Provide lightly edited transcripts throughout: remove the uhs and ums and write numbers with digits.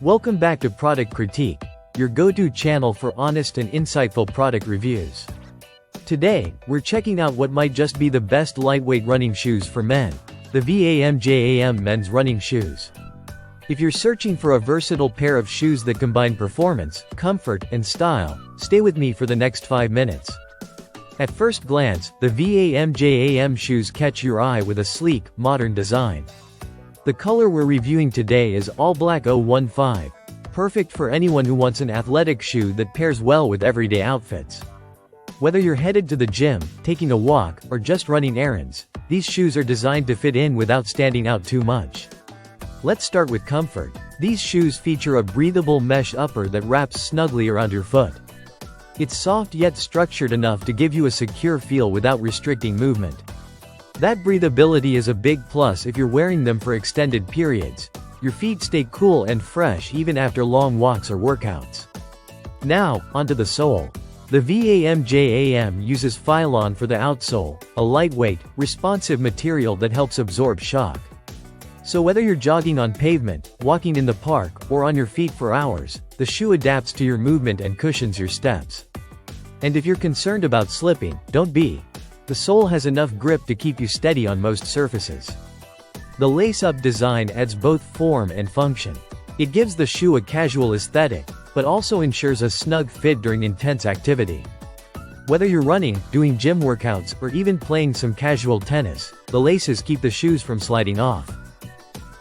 Welcome back to Product Critique, your go-to channel for honest and insightful product reviews. Today, we're checking out what might just be the best lightweight running shoes for men, the VAMJAM men's running shoes. If you're searching for a versatile pair of shoes that combine performance, comfort, and style, stay with me for the next 5 minutes. At first glance, the VAMJAM shoes catch your eye with a sleek, modern design. The color we're reviewing today is all black 015, perfect for anyone who wants an athletic shoe that pairs well with everyday outfits. Whether you're headed to the gym, taking a walk, or just running errands, these shoes are designed to fit in without standing out too much. Let's start with comfort. These shoes feature a breathable mesh upper that wraps snugly around your foot. It's soft yet structured enough to give you a secure feel without restricting movement. That breathability is a big plus if you're wearing them for extended periods. Your feet stay cool and fresh even after long walks or workouts. Now, onto the sole. The VAMJAM uses Phylon for the outsole, a lightweight, responsive material that helps absorb shock. So whether you're jogging on pavement, walking in the park, or on your feet for hours, the shoe adapts to your movement and cushions your steps. And if you're concerned about slipping, don't be. The sole has enough grip to keep you steady on most surfaces. The lace-up design adds both form and function. It gives the shoe a casual aesthetic, but also ensures a snug fit during intense activity. Whether you're running, doing gym workouts, or even playing some casual tennis, the laces keep the shoes from sliding off.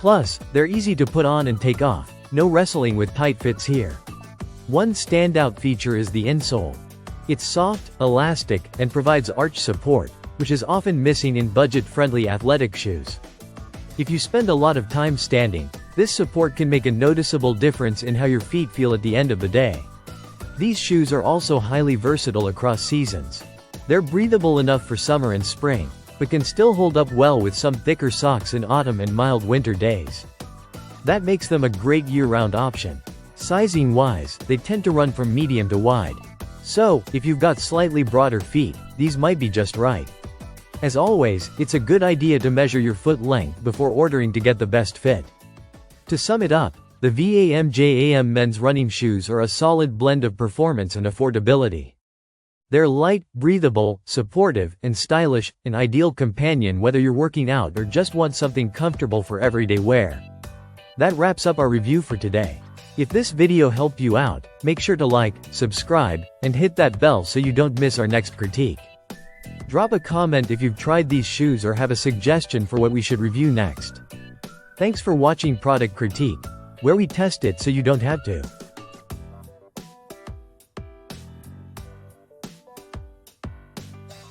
Plus, they're easy to put on and take off, no wrestling with tight fits here. One standout feature is the insole. It's soft, elastic, and provides arch support, which is often missing in budget-friendly athletic shoes. If you spend a lot of time standing, this support can make a noticeable difference in how your feet feel at the end of the day. These shoes are also highly versatile across seasons. They're breathable enough for summer and spring, but can still hold up well with some thicker socks in autumn and mild winter days. That makes them a great year-round option. Sizing-wise, they tend to run from medium to wide. So, if you've got slightly broader feet, these might be just right. As always, it's a good idea to measure your foot length before ordering to get the best fit. To sum it up, the VAMJAM men's running shoes are a solid blend of performance and affordability. They're light, breathable, supportive, and stylish, an ideal companion whether you're working out or just want something comfortable for everyday wear. That wraps up our review for today. If this video helped you out, make sure to like, subscribe, and hit that bell so you don't miss our next critique. Drop a comment if you've tried these shoes or have a suggestion for what we should review next. Thanks for watching Product Critique, where we test it so you don't have to.